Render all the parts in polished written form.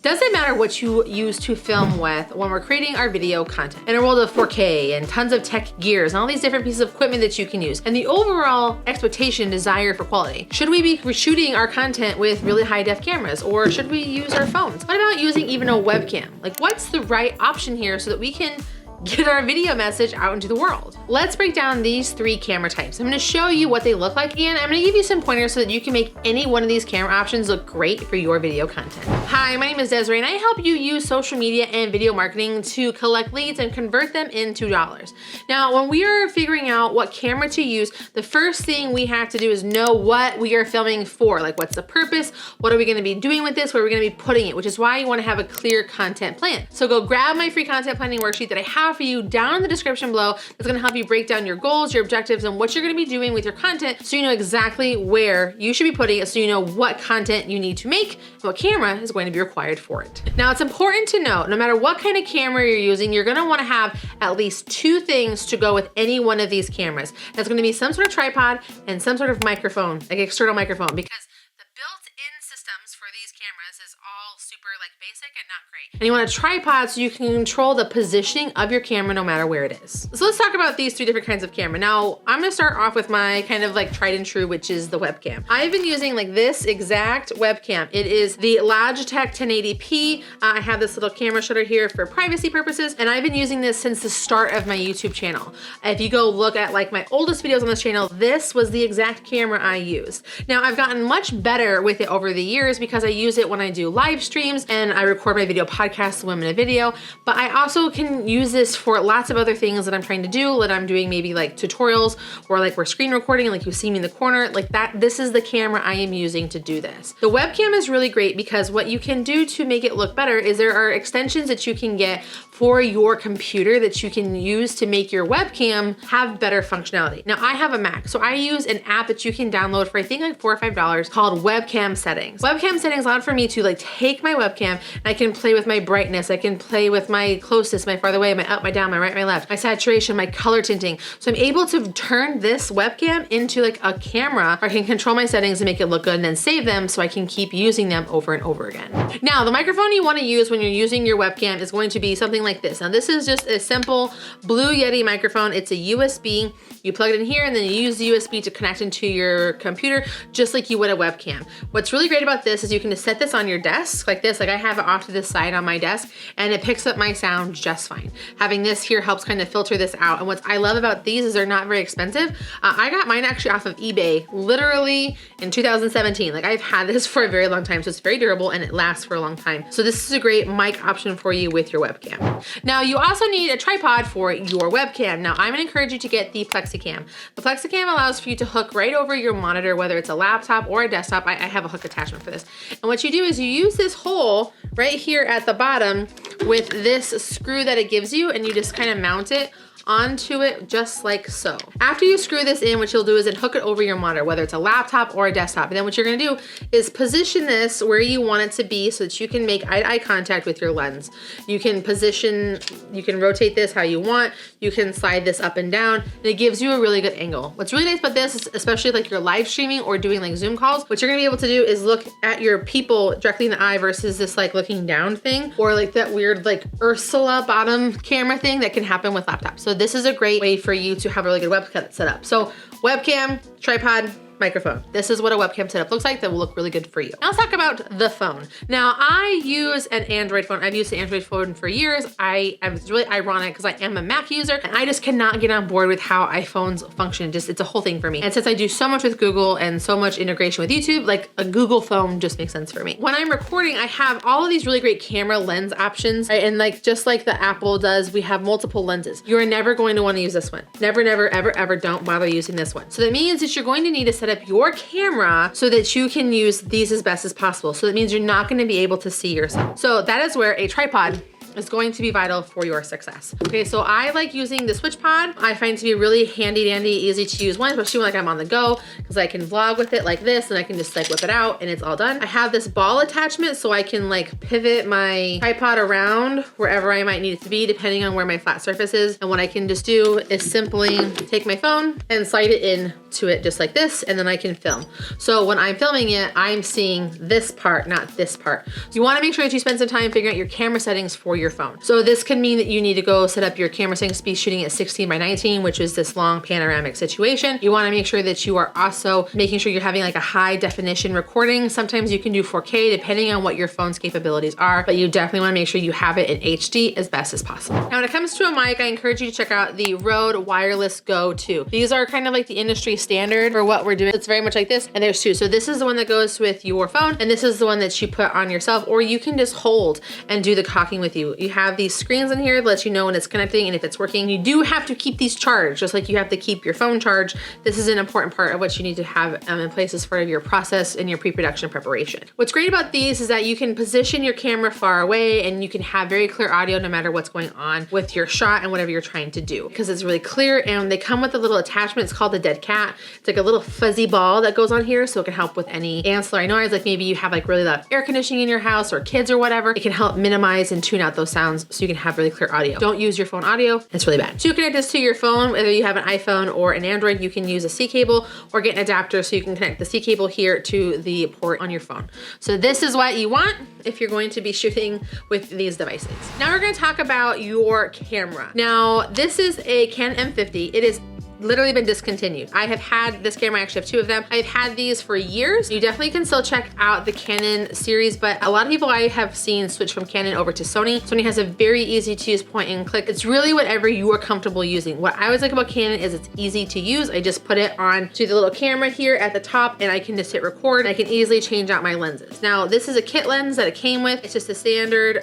Doesn't matter what you use to film with when we're creating our video content. In a world of 4K and tons of tech gears and all these different pieces of equipment that you can use, and the overall expectation, desire for quality. Should we be shooting our content with really high def cameras, or should we use our phones? What about using even a webcam? Like, what's the right option here so that we can get our video message out into the world? Let's break down these 3 camera types. I'm gonna show you what they look like, and I'm gonna give you some pointers so that you can make any one of these camera options look great for your video content. Hi, my name is Desiree, and I help you use social media and video marketing to collect leads and convert them into dollars. Now, when we are figuring out what camera to use, the first thing we have to do is know what we are filming for. Like, what's the purpose? What are we gonna be doing with this? Where are we gonna be putting it? Which is why you wanna have a clear content plan. So go grab my free content planning worksheet that I have for you down in the description below. That's gonna help you break down your goals, your objectives, and what you're gonna be doing with your content so you know exactly where you should be putting it, so you know what content you need to make and what camera is going to be required for it. Now, it's important to note, no matter what kind of camera you're using, you're gonna wanna have at least 2 things to go with any one of these cameras. That's gonna be some sort of tripod and some sort of microphone, like external microphone, because the built-in systems for these cameras is all super like basic and not great. And you want a tripod so you can control the positioning of your camera no matter where it is. So let's talk about these 3 different kinds of camera. Now, I'm gonna start off with my kind of like tried and true, which is the webcam. I've been using like this exact webcam. It is the Logitech 1080p. I have this little camera shutter here for privacy purposes, and I've been using this since the start of my YouTube channel. If you go look at like my oldest videos on this channel, this was the exact camera I used. Now, I've gotten much better with it over the years because I use it when I do live streams and I record my video podcast, Women in Video, but I also can use this for lots of other things that I'm trying to do, that I'm doing maybe like tutorials, or like we're screen recording and like you see me in the corner, like that. This is the camera I am using to do this. The webcam is really great because what you can do to make it look better is there are extensions that you can get for your computer that you can use to make your webcam have better functionality. Now, I have a Mac, so I use an app that you can download for I think like $4 or $5 called Webcam Settings. Webcam Settings allowed for me to like take my webcam and I can play with my brightness, I can play with my closest, my farther away, my up, my down, my right, my left, my saturation, my color tinting. So I'm able to turn this webcam into like a camera where I can control my settings and make it look good and then save them so I can keep using them over and over again. Now, the microphone you want to use when you're using your webcam is going to be something like this. Now, this is just a simple Blue Yeti microphone. It's a USB. You plug it in here and then you use the USB to connect into your computer just like you would a webcam. What's really great about this is you can just set this on your desk like this. Like I have it off to the side on my desk and it picks up my sound just fine. Having this here helps kind of filter this out. And what I love about these is they're not very expensive. I got mine actually off of eBay literally in 2017. Like I've had this for a very long time, so it's very durable and it lasts for a long time. So this is a great mic option for you with your webcam. Now you also need a tripod for your webcam. Now I'm gonna encourage you to get the Plexicam. The Plexicam allows for you to hook right over your monitor, whether it's a laptop or a desktop. I have a hook attachment for this. And what you do is you use this hole right here at the bottom with this screw that it gives you, and you just kind of mount it onto it just like so. After you screw this in, what you'll do is then hook it over your monitor, whether it's a laptop or a desktop. And then what you're gonna do is position this where you want it to be so that you can make eye-to-eye contact with your lens. You can position, you can rotate this how you want, you can slide this up and down, and it gives you a really good angle. What's really nice about this is, especially like you're live streaming or doing like Zoom calls, what you're gonna be able to do is look at your people directly in the eye versus this like looking down thing, or like that weird like Ursula bottom camera thing that can happen with laptops. So this is a great way for you to have a really good webcam set up. So webcam, tripod, microphone. This is what a webcam setup looks like that will look really good for you. Now let's talk about the phone. Now I use an Android phone. I've used an Android phone for years. It's really ironic because I am a Mac user and I just cannot get on board with how iPhones function. It's a whole thing for me. And since I do so much with Google and so much integration with YouTube, like a Google phone just makes sense for me. When I'm recording, I have all of these really great camera lens options, right? And like, just like the Apple does, we have multiple lenses. You're never going to want to use this one. Never, never, ever, ever don't bother using this one. So that means that you're going to need to set up your camera so that you can use these as best as possible. So that means you're not going to be able to see yourself. So that is where a tripod is going to be vital for your success. Okay, so I like using the switch pod. I find it to be really handy dandy, easy to use one, especially when like I'm on the go, because I can vlog with it like this and I can just like whip it out and it's all done. I have this ball attachment so I can like pivot my tripod around wherever I might need it to be, depending on where my flat surface is. And what I can just do is simply take my phone and slide it in to it just like this, and then I can film. So when I'm filming it, I'm seeing this part, not this part. So you wanna make sure that you spend some time figuring out your camera settings for your phone. So this could mean that you need to go set up your camera settings to be shooting at 16:19, which is this long panoramic situation. You wanna make sure that you are also making sure you're having like a high definition recording. Sometimes you can do 4K depending on what your phone's capabilities are, but you definitely wanna make sure you have it in HD as best as possible. Now when it comes to a mic, I encourage you to check out the Rode Wireless Go 2. These are kind of like the industry standard for what we're doing. It's very much like this, and there's two. So this is the one that goes with your phone, and this is the one that you put on yourself, or you can just hold and do the talking with you. You have these screens in here that let you know when it's connecting and if it's working. You do have to keep these charged, just like you have to keep your phone charged. This is an important part of what you need to have in place as part of your process and your pre-production preparation. What's great about these is that you can position your camera far away and you can have very clear audio no matter what's going on with your shot and whatever you're trying to do, because it's really clear. And they come with a little attachment. It's called the Dead Cat. It's like a little fuzzy ball that goes on here, so it can help with any ancillary noise, like maybe you have like really loud air conditioning in your house or kids or whatever. It can help minimize and tune out those sounds so you can have really clear audio. Don't use your phone audio, it's really bad. To connect this to your phone, whether you have an iPhone or an Android, you can use a C cable or get an adapter so you can connect the C cable here to the port on your phone. So this is what you want if you're going to be shooting with these devices. Now we're gonna talk about your camera. Now this is a Canon M50. It is literally been discontinued. I have had this camera, I actually have two of them. I've had these for years. You definitely can still check out the Canon series, but a lot of people I have seen switch from Canon over to Sony. Sony has a very easy to use point and click. It's really whatever you are comfortable using. What I always like about Canon is it's easy to use. I just put it on to the little camera here at the top and I can just hit record. I can easily change out my lenses. Now this is a kit lens that it came with. It's just a standard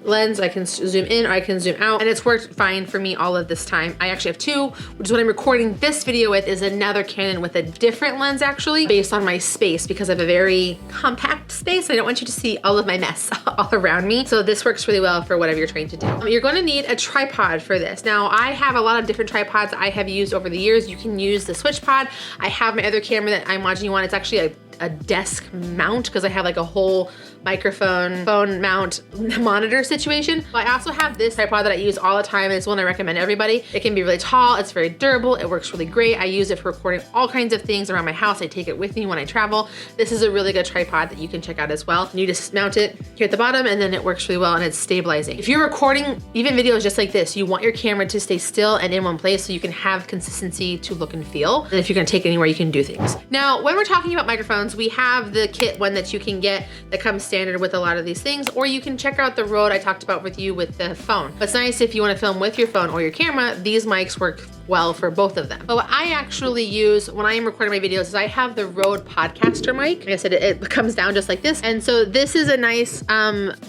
lens. I can zoom in or I can zoom out, and it's worked fine for me all of this time. I actually have two, which is what I'm recording this video with, is another Canon with a different lens actually, based on my space, because I have a very compact space. I don't want you to see all of my mess all around me. So this works really well for whatever you're trying to do. You're gonna need a tripod for this. Now I have a lot of different tripods I have used over the years. You can use the switch pod. I have my other camera that I'm watching you on. It's actually a desk mount because I have like a whole microphone, phone mount monitor situation. I also have this tripod that I use all the time, and it's one I recommend everybody. It can be really tall, it's very durable, it works really great. I use it for recording all kinds of things around my house. I take it with me when I travel. This is a really good tripod that you can check out as well. You just mount it here at the bottom and then it works really well and it's stabilizing. If you're recording even videos just like this, you want your camera to stay still and in one place so you can have consistency to look and feel. And if you're gonna take it anywhere, you can do things. Now, when we're talking about microphones, we have the kit one that you can get that comes standard with a lot of these things, or you can check out the Rode I talked about with you with the phone. But it's nice if you want to film with your phone or your camera, these mics work well for both of them. But what I actually use when I am recording my videos is I have the Rode Podcaster mic. Like I said, it comes down just like this. And so this is a nice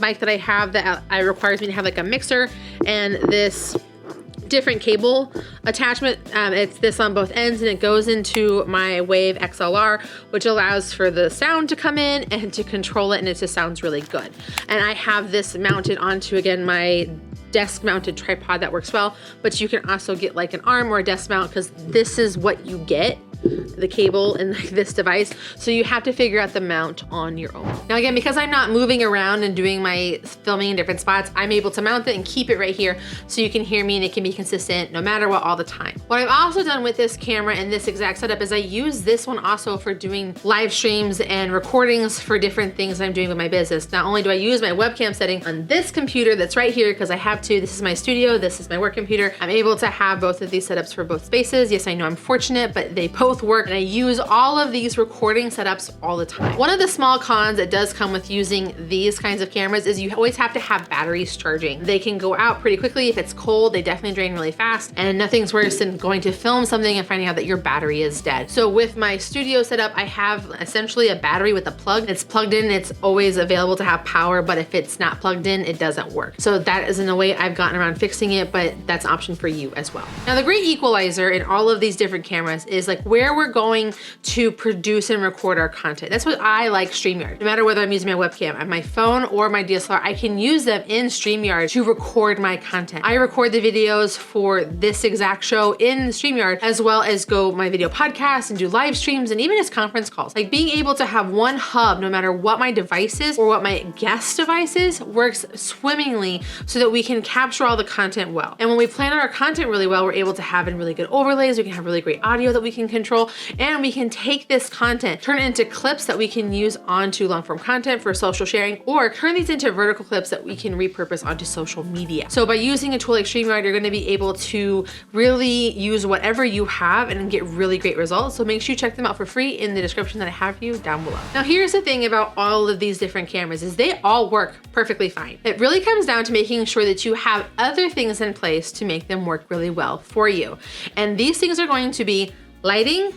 mic that I have that requires me to have like a mixer and this different cable attachment. It's this on both ends and it goes into my Wave XLR, which allows for the sound to come in and to control it, and it just sounds really good. And I have this mounted onto, again, my desk mounted tripod that works well, but you can also get like an arm or a desk mount, because this is what you get, the cable in this device. So you have to figure out the mount on your own. Now again, because I'm not moving around and doing my filming in different spots, I'm able to mount it and keep it right here so you can hear me and it can be consistent no matter what all the time. What I've also done with this camera and this exact setup is I use this one also for doing live streams and recordings for different things I'm doing with my business. Not only do I use my webcam setting on this computer that's right here, because I have to, this is my studio, this is my work computer, I'm able to have both of these setups for both spaces. Yes, I know I'm fortunate, but they both work, and I use all of these recording setups all the time. One of the small cons that does come with using these kinds of cameras is you always have to have batteries charging. They can go out pretty quickly. If it's cold, they definitely drain really fast, and nothing's worse than going to film something and finding out that your battery is dead. So with my studio setup, I have essentially a battery with a plug. It's plugged in, it's always available to have power, but if it's not plugged in, it doesn't work. So that is in a way I've gotten around fixing it, but that's an option for you as well. Now the great equalizer in all of these different cameras is like where we're going to produce and record our content. That's what I like StreamYard. No matter whether I'm using my webcam on my phone or my DSLR, I can use them in StreamYard to record my content. I record the videos for this exact show in StreamYard, as well as go my video podcasts and do live streams and even as conference calls. Like being able to have one hub, no matter what my device is or what my guest device is, works swimmingly so that we can capture all the content well. And when we plan our content really well, we're able to have in really good overlays, we can have really great audio that we can control, and we can take this content, turn it into clips that we can use onto long form content for social sharing, or turn these into vertical clips that we can repurpose onto social media. So by using a tool like StreamYard, you're gonna be able to really use whatever you have and get really great results. So make sure you check them out for free in the description that I have for you down below. Now here's the thing about all of these different cameras is they all work perfectly fine. It really comes down to making sure that you have other things in place to make them work really well for you. And these things are going to be lighting,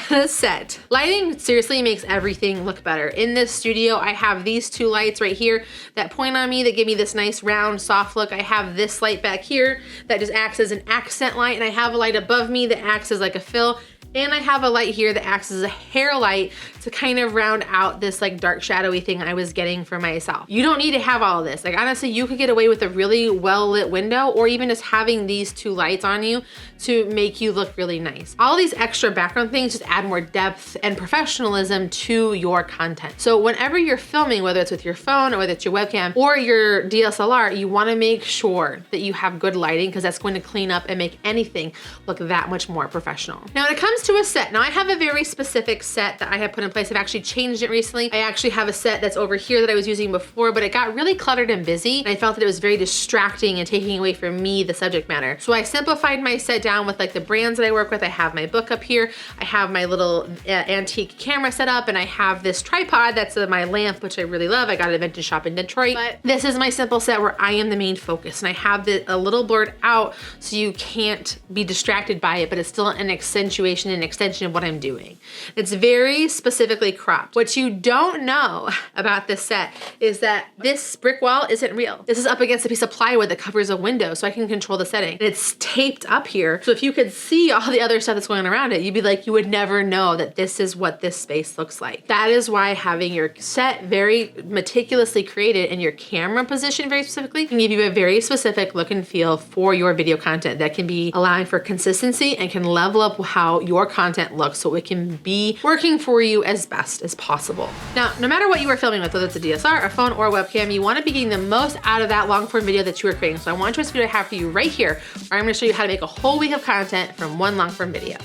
and a set. Lighting seriously makes everything look better. In this studio, I have these two lights right here that point on me that give me this nice round, soft look. I have this light back here that just acts as an accent light, and I have a light above me that acts as like a fill. And I have a light here that acts as a hair light to kind of round out this like dark shadowy thing I was getting for myself. You don't need to have all of this. Like honestly, you could get away with a really well lit window or even just having these two lights on you to make you look really nice. All these extra background things just add more depth and professionalism to your content. So whenever you're filming, whether it's with your phone or whether it's your webcam or your DSLR, you wanna make sure that you have good lighting because that's going to clean up and make anything look that much more professional. Now when it comes to a set, now I have a very specific set that I have put in place. I've actually changed it recently. I actually have a set that's over here that I was using before, but it got really cluttered and busy. And I felt that it was very distracting and taking away from me the subject matter. So I simplified my set down with like the brands that I work with. I have my book up here. I have my little antique camera set up, and I have this tripod that's my lamp, which I really love. I got it at a vintage shop in Detroit. But this is my simple set where I am the main focus, and I have a little blurred out so you can't be distracted by it, but it's still an accentuation and extension of what I'm doing. It's very specifically cropped. What you don't know about this set is that this brick wall isn't real. This is up against a piece of plywood that covers a window so I can control the setting. And it's taped up here. So if you could see all the other stuff that's going on around it, you'd be like, you would never know that this is what this space looks like. That is why having your set very meticulously created and your camera position very specifically can give you a very specific look and feel for your video content that can be allowing for consistency and can level up how your content looks so it can be working for you as best as possible. Now, no matter what you are filming with, whether it's a DSLR, a phone, or a webcam, you want to be getting the most out of that long form video that you are creating. So I want to show you what I have for you right here, where I'm going to show you how to make a whole week of content from one long form video.